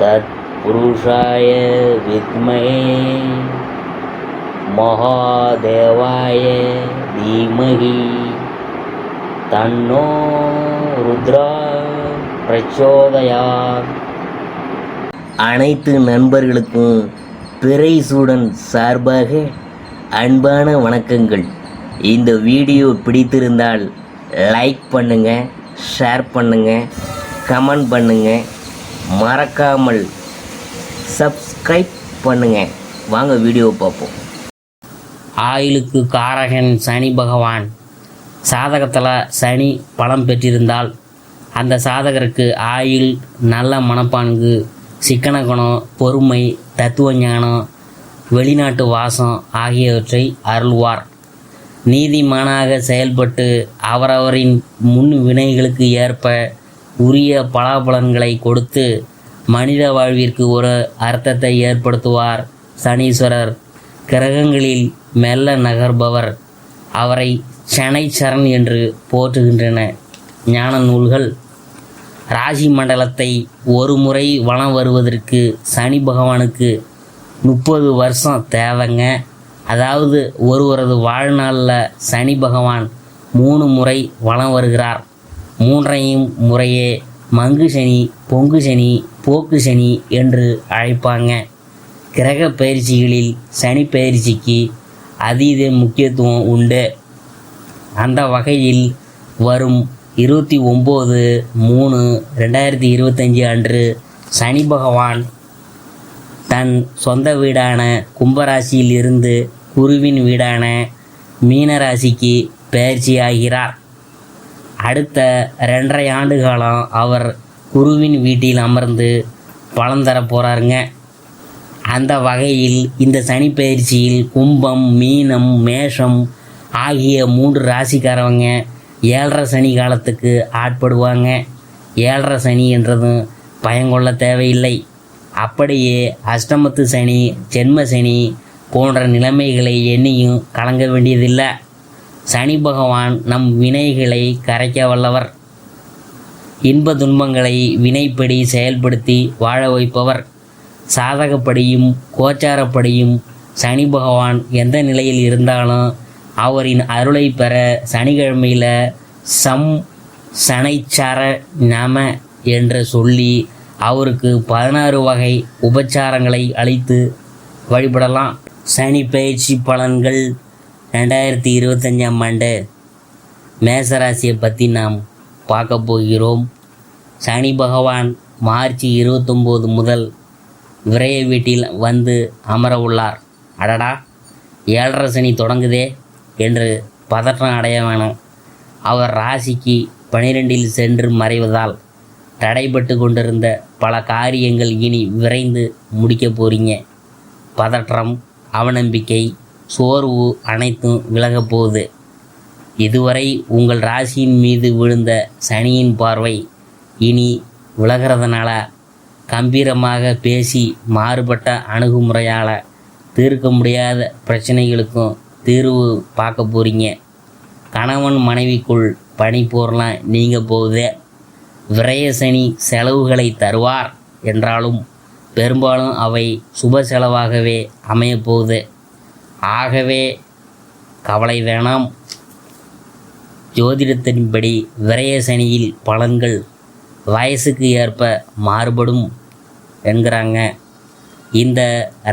तत्पुरुषाय विद्महे महादेवाय धीमहि तन्नो रुद्रा प्रचोदयात्. அனைத்து நண்பர்களுக்கும் பிறைசூடன் சார்பாக அன்பான வணக்கங்கள். இந்த வீடியோ பிடித்திருந்தால் லைக் பண்ணுங்கள், ஷேர் பண்ணுங்கள், கமெண்ட் பண்ணுங்கள், மறக்காமல் சப்ஸ்கிரைப் பண்ணுங்கள். வாங்க வீடியோவை பார்ப்போம். ஆயுளுக்கு காரகன் சனி பகவான். சாதகத்தில் சனி பலம் பெற்றிருந்தால் அந்த சாதகருக்கு ஆயுள், நல்ல மனப்பான்கு, சிக்கன குணம், பொறுமை, தத்துவ ஞானம், வெளிநாட்டு வாசம் ஆகியவற்றை அருள்வார். நீதிமானாக செயல்பட்டு அவரவரின் முன் வினைகளுக்கு ஏற்ப உரிய பலாபலன்களை கொடுத்து மனித வாழ்விற்கு ஒரு அர்த்தத்தை ஏற்படுத்துவார் சனீஸ்வரர். கிரகங்களில் மெல்ல நகர்பவர். அவரை சனைச்சரன் என்று போற்றுகின்றன ஞான நூல்கள். ராசி மண்டலத்தை ஒரு முறை வலம் வருவதற்கு சனி பகவானுக்கு 30 வருஷம் தேவைங்க. அதாவது ஒருவரது வாழ்நாளில் சனி பகவான் 3 முறை வலம் வருகிறார். 3ஐயும் முறையே மங்கு சனி, பொங்கு சனி, போக்கு சனி என்று அழைப்பாங்க. கிரக பயிற்சிகளில் சனி பயிற்சிக்கு அதீத முக்கியத்துவம் உண்டு. அந்த வகையில் வரும் 29/3/2025 அன்று சனி பகவான் தன் சொந்த வீடான கும்பராசியில் இருந்து குருவின் வீடான மீனராசிக்கு பயிற்சியாகிறார். அடுத்த 2.5 ஆண்டு காலம் அவர் குருவின் வீட்டில் அமர்ந்து பலன் தர போகிறாருங்க. அந்த வகையில் இந்த சனி பயிற்சியில் கும்பம், மீனம், மேஷம் ஆகிய 3 ராசிக்காரவங்க 7.5 சனி காலத்துக்கு ஆட்படுவாங்க. 7.5 சனி என்றதும் பயங்கொள்ள தேவையில்லை. அப்படியே அஷ்டமத்து சனி, ஜென்ம சனி போன்ற நிலைமைகளை எண்ணியும் கலங்க வேண்டியதில்லை. சனி பகவான் நம் வினைகளை கரைக்க வல்லவர். இன்ப துன்பங்களை வினைப்படி செயல்படுத்தி வாழ வைப்பவர். சாதகப்படியும் கோச்சாரப்படியும் சனி பகவான் எந்த நிலையில் இருந்தாலும் அவரின் அருளை பெற சனிக்கிழமையில் சனைச்சார நம என்று சொல்லி அவருக்கு 16 வகை உபச்சாரங்களை அளித்து வழிபடலாம். சனி பயிற்சி பலன்கள் 2025ஆம் ஆண்டு மேசராசியை பற்றி நாம் பார்க்க போகிறோம். சனி பகவான் மார்ச் 29 முதல் விரய வீட்டில் வந்து அமர உள்ளார். அடடா, 7.5 சனி தொடங்குதே என்று பதற்றம் அடைய வேணாம். அவர் ராசிக்கு 12இல் சென்று மறைவதால் தடைபட்டு கொண்டிருந்த பல காரியங்கள் இனி விரைந்து முடிக்க போகிறீங்க. பதற்றம், அவநம்பிக்கை, சோர்வு அனைத்தும் விலகப் போகுது. இதுவரை உங்கள் ராசியின் மீது விழுந்த சனியின் பார்வை இனி விலகிறதுனால கம்பீரமாக பேசி மாறுபட்ட அணுகுமுறையால் தீர்க்க முடியாத பிரச்சனைகளுக்கும் தீர்வு பார்க்க போகிறீங்க. கணவன் மனைவிக்குள் பனிப்போர்லாம் நீங்க போகுதே. விரய சனி செலவுகளை தருவார் என்றாலும் பெரும்பாலும் அவை சுப செலவாகவே அமையப்போகுது. ஆகவே கவலை வேணாம். ஜோதிடத்தின்படி விரய சனியில் பலன்கள் வயசுக்கு ஏற்ப மாறுபடும் என்கிறாங்க. இந்த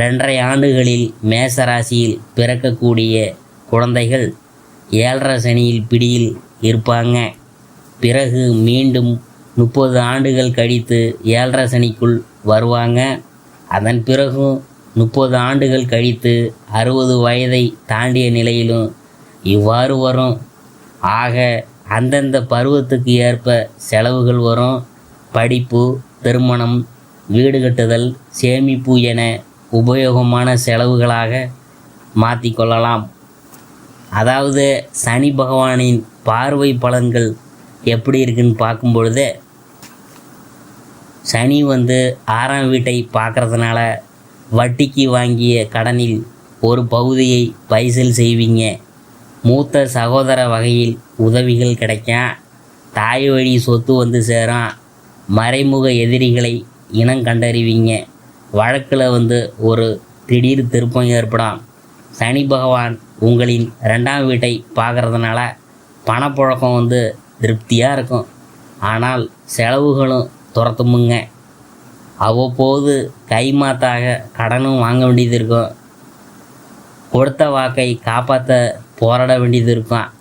2.5 ஆண்டுகளில் மேசராசியில் பிறக்கக்கூடிய குழந்தைகள் 7.5 சனியில் பிடியில் இருப்பாங்க. பிறகு மீண்டும் 30 ஆண்டுகள் கழித்து 7.5 சனிக்குள் வருவாங்க. அதன் பிறகும் 30 ஆண்டுகள் கழித்து 60 வயதை தாண்டிய நிலையிலும் இவ்வாறு வரும். ஆக அந்தந்த பருவத்துக்கு ஏற்ப செலவுகள் வரும். படிப்பு, திருமணம், வீடு கட்டுதல், சேமிப்பு என உபயோகமான செலவுகளாக மாற்றிக்கொள்ளலாம். அதாவது சனி பகவானின் பார்வை பலன்கள் எப்படி இருக்குன்னு பார்க்கும் பொழுது, சனி 6ஆம் வீட்டை பார்க்குறதுனால வட்டிக்கு வாங்கிய கடனில் ஒரு பகுதியை பைசல் செய்வீங்க. மூத்த சகோதர வகையில் உதவிகள் கிடைக்கும். தாய் வழி சொத்து சேரும். மறைமுக எதிரிகளை இனம் கண்டறிவீங்க. வழக்கில் ஒரு திடீர் திருப்பம் ஏற்படும். சனி பகவான் உங்களின் 2ஆம் வீட்டை பார்க்குறதுனால பணப்புழக்கம் திருப்தியாக இருக்கும். ஆனால் செலவுகளும் துரத்துமுங்க. அவ்வப்போது கைமாத்தாக கடனும் வாங்க வேண்டியது இருக்கும். கொடுத்த வாக்கை காப்பாற்ற போராட வேண்டியது இருக்கும்.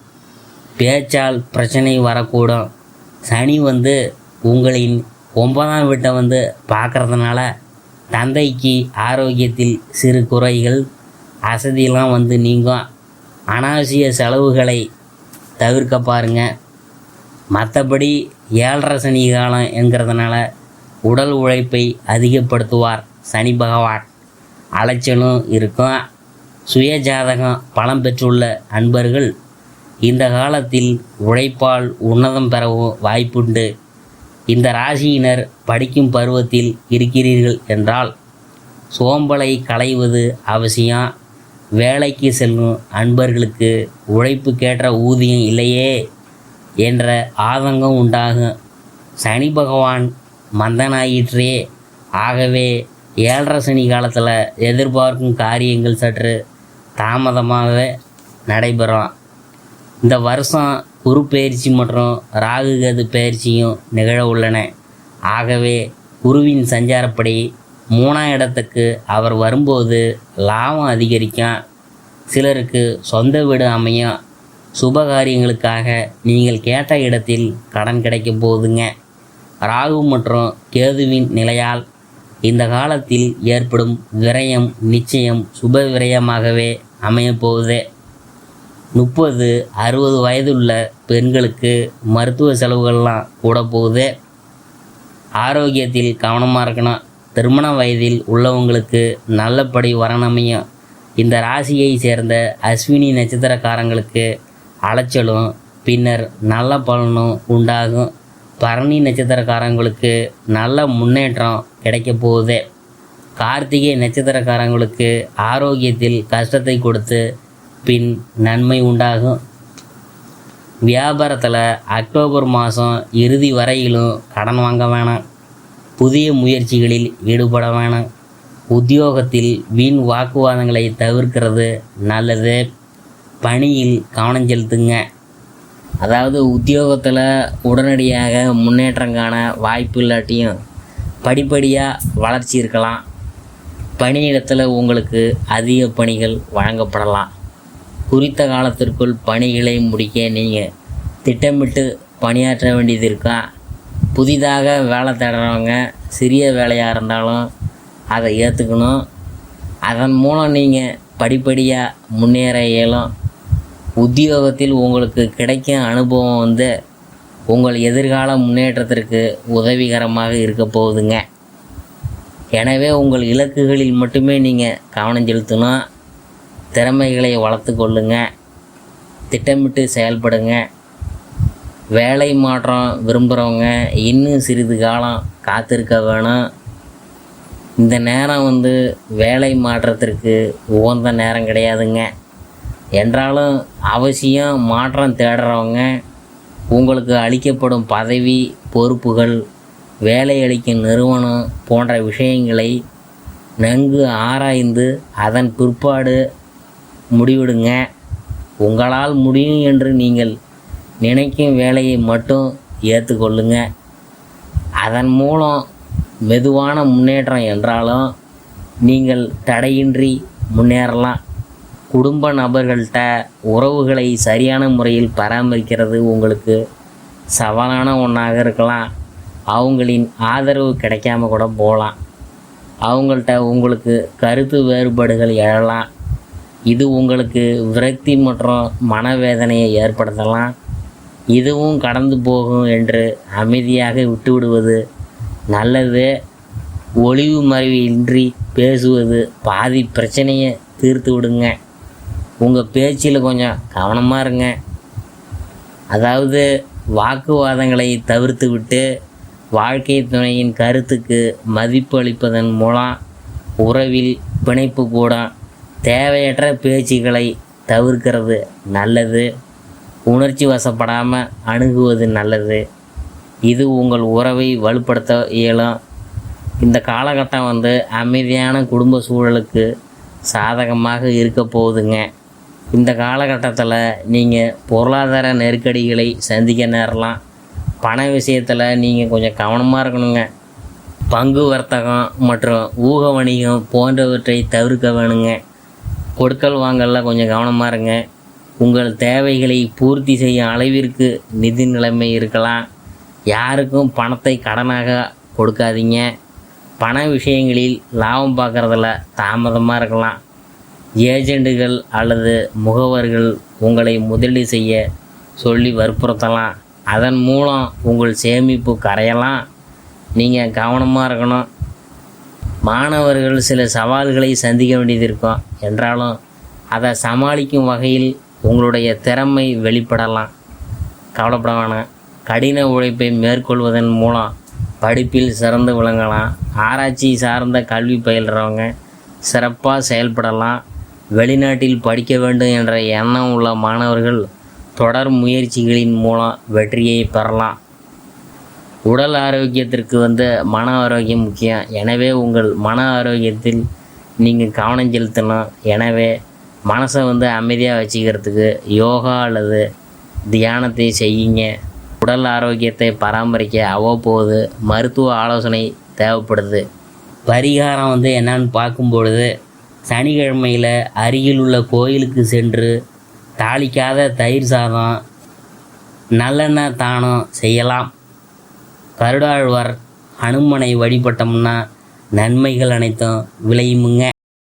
பேச்சால் பிரச்சனை வரக்கூடும். சனி உங்களின் 9ஆம் வீட்டை பார்க்குறதுனால தந்தைக்கு ஆரோக்கியத்தில் சிறு குறைகள் அசதியெல்லாம் நீங்கும். அனாவசிய செலவுகளை தவிர்க்க பாருங்க. மற்றபடி 7.5 சனி காலம் என்கிறதுனால உடல் உழைப்பை அதிகப்படுத்துவார் சனி பகவான். அலைச்சலும் இருக்கும். சுய ஜாதகம் பலம் பெற்றுள்ள அன்பர்கள் இந்த காலத்தில் உழைப்பால் உன்னதம் பெறவும் வாய்ப்புண்டு. இந்த ராசியினர் படிக்கும் பருவத்தில் இருக்கிறீர்கள் என்றால் சோம்பலை களைவது அவசியம். வேலைக்கு செல்லும் அன்பர்களுக்கு உழைப்புக்கேற்ற ஊதியம் இல்லையே என்ற ஆதங்கம் உண்டாகும். சனி பகவான் மந்தனாயிற்றே. ஆகவே 7.5 சனி காலத்தில் எதிர்பார்க்கும் காரியங்கள் சற்று தாமதமாக நடைபெறும். இந்த வருஷம் குரு பயிற்சி மற்றும் ராகு கேது பயிற்சியும் நிகழ உள்ளன. ஆகவே குருவின் சஞ்சாரப்படி 3ஆம் இடத்துக்கு அவர் வரும்போது லாபம் அதிகரிக்கும். சிலருக்கு சொந்த வீடு அமையும். சுபகாரியங்களுக்காக நீங்கள் கேட்ட இடத்தில் கடன் கிடைக்க போகுதுங்க. ராகு மற்றும் கேதுவின் நிலையால் இந்த காலத்தில் ஏற்படும் விரயம் நிச்சயம் சுப விரயமாகவே அமையப்போகுது. 30-60 வயதுள்ள பெண்களுக்கு மருத்துவ செலவுகள்லாம் கூட போகுது. ஆரோக்கியத்தில் கவனமாக இருக்கணும். திருமண வயதில் உள்ளவங்களுக்கு நல்லபடி வரனமையும். இந்த ராசியை சேர்ந்த அஸ்வினி நட்சத்திரக்காரங்களுக்கு அலைச்சலும் பின்னர் நல்ல பலனும் உண்டாகும். பரணி நட்சத்திரக்காரங்களுக்கு நல்ல முன்னேற்றம் கிடைக்க போகுது. கார்த்திகை நட்சத்திரக்காரங்களுக்கு ஆரோக்கியத்தில் கஷ்டத்தை கொடுத்து பின் நன்மை உண்டாகும். வியாபாரத்தில் அக்டோபர் மாதம் இறுதி வரையிலும் கடன் வாங்க வேணாம். புதிய முயற்சிகளில் ஈடுபட வேணாம். உத்தியோகத்தில் வீண் வாக்குவாதங்களை தவிர்க்கிறது நல்லது. பணியில் கவனம் செலுத்துங்க. அதாவது உத்தியோகத்தில் உடனடியாக முன்னேற்றம் காண வாய்ப்பு இல்லாட்டியும் படிப்படியாக வளர்ச்சி இருக்கலாம். பணியிடத்தில் உங்களுக்கு அதிக பணிகள் வழங்கப்படலாம். குறித்த காலத்திற்குள் பணிகளை முடிக்க நீங்கள் திட்டமிட்டு பணியாற்ற வேண்டியது இருக்கா. புதிதாக வேலை தேடுறவங்க சிறிய வேலையாக இருந்தாலும் அதை ஏற்றுக்கணும். அதன் மூலம் நீங்கள் படிப்படியாக முன்னேற இயலும். உத்தியோகத்தில் உங்களுக்கு கிடைக்கும் அனுபவம் உங்கள் எதிர்கால முன்னேற்றத்திற்கு உதவிகரமாக இருக்க போகுதுங்க. எனவே உங்கள் இலக்குகளில் மட்டுமே நீங்கள் கவனம் செலுத்தணும். திறமைகளை வளர்த்து கொள்ளுங்க. திட்டமிட்டு செயல்படுங்க. வேலை மாற்றம் விரும்புகிறவங்க இன்னும் சிறிது காலம் காத்திருக்க வேணும். இந்த நேரம் வேலை மாற்றத்திற்கு உகந்த நேரம் கிடையாதுங்க. என்றாலும் அவசியம் மாற்றம் தேடுறவங்க உங்களுக்கு அளிக்கப்படும் பதவி பொறுப்புகள் வேலை அளிக்கும் நிறுவனம் போன்ற விஷயங்களை நன்கு ஆராய்ந்து அதன் பிற்பாடு முடிவெடுங்க. உங்களால் முடியும் என்று நீங்கள் நினைக்கும் வேலையை மட்டும் ஏற்றுக்கொள்ளுங்க. அதன் மூலம் மெதுவான முன்னேற்றம் என்றாலும் நீங்கள் தடையின்றி முன்னேறலாம். குடும்ப நபர்கள்ட்ட உறவுகளை சரியான முறையில் பராமரிக்கிறது உங்களுக்கு சவாலான ஒன்றாக இருக்கலாம். அவங்களின் ஆதரவு கிடைக்காம கூட போகலாம். அவங்கள்ட்ட உங்களுக்கு கருத்து வேறுபாடுகள் எழலாம். இது உங்களுக்கு விரக்தி மற்றும் மனவேதனையை ஏற்படுத்தலாம். இதுவும் கடந்து போகும் என்று அமைதியாக விட்டுவிடுவது நல்லது. ஒளிவு மறைவு இன்றி பேசுவது பாதி பிரச்சனையை தீர்த்து விடுங்க. உங்கள் பேச்சில் கொஞ்சம் கவனமாக இருங்க. அதாவது வாக்குவாதங்களை தவிர்த்து விட்டு வாழ்க்கை துணையின் கருத்துக்கு மதிப்பு அளிப்பதன் மூலம் உறவில் பிணைப்பு கூட. தேவையற்ற பேச்சுக்களை தவிர்க்கிறது நல்லது. உணர்ச்சி வசப்படாமல் அணுகுவது நல்லது. இது உங்கள் உறவை வலுப்படுத்த இயலும். இந்த காலகட்டம் அமைதியான குடும்ப சூழலுக்கு சாதகமாக இருக்க போகுதுங்க. இந்த காலகட்டத்தில் நீங்கள் பொருளாதார நெருக்கடிகளை சந்திக்க நேரலாம். பண விஷயத்தில் நீங்கள் கொஞ்சம் கவனமாக இருக்கணுங்க. பங்கு வர்த்தகம் மற்றும் ஊக வணிகம் போன்றவற்றை தவிர்க்க வேணுங்க. கொடுக்கல் வாங்கலில் கொஞ்சம் கவனமாக இருங்க. உங்கள் தேவைகளை பூர்த்தி செய்யும் அளவிற்கு நிதி நிலைமை இருக்கலாம். யாருக்கும் பணத்தை கடனாக கொடுக்காதீங்க. பண விஷயங்களில் லாபம் பார்க்குறதுல தாமதமாக இருக்கலாம். ஏஜெண்டுகள் அல்லது முகவர்கள் உங்களை முதலீடு செய்ய சொல்லி வற்புறுத்தலாம். அதன் மூலம் உங்கள் சேமிப்பு கரையலாம். நீங்கள் கவனமாக இருக்கணும். மாணவர்கள் சில சவால்களை சந்திக்க வேண்டியது இருக்கும். என்றாலும் அதை சமாளிக்கும் வகையில் உங்களுடைய திறமை வெளிப்படலாம். கவலைப்பட வேணாம். கடின உழைப்பை மேற்கொள்வதன் மூலம் படிப்பில் சிறந்து விளங்கலாம். ஆராய்ச்சி சார்ந்த கல்வி பயில்றவங்க சிறப்பாக செயல்படலாம். வெளிநாட்டில் படிக்க வேண்டும் என்ற எண்ணம் உள்ள மாணவர்கள் தொடர் முயற்சிகளின் மூலம் வெற்றியை பெறலாம். உடல் ஆரோக்கியத்திற்கு மன ஆரோக்கியம் முக்கியம். எனவே உங்கள் மன ஆரோக்கியத்தில் நீங்கள் கவனம் செலுத்தணும். எனவே மனசை அமைதியாக வச்சுக்கிறதுக்கு யோகா அல்லது தியானத்தை செய்யுங்க. உடல் ஆரோக்கியத்தை பராமரிக்க அவ்வப்போது மருத்துவ ஆலோசனை தேவைப்படுது. பரிகாரம் என்னன்னு பார்க்கும்பொழுது, சனிக்கிழமையில் அருகில் உள்ள கோயிலுக்கு சென்று தாளிக்காத தயிர் சாதம், நல்லெண்ணெய் தானம் செய்யலாம். கருடாழ்வார் ஹனுமனை வழிபட்டோம்னா நன்மைகள் அனைத்தும் விளையுமுங்க.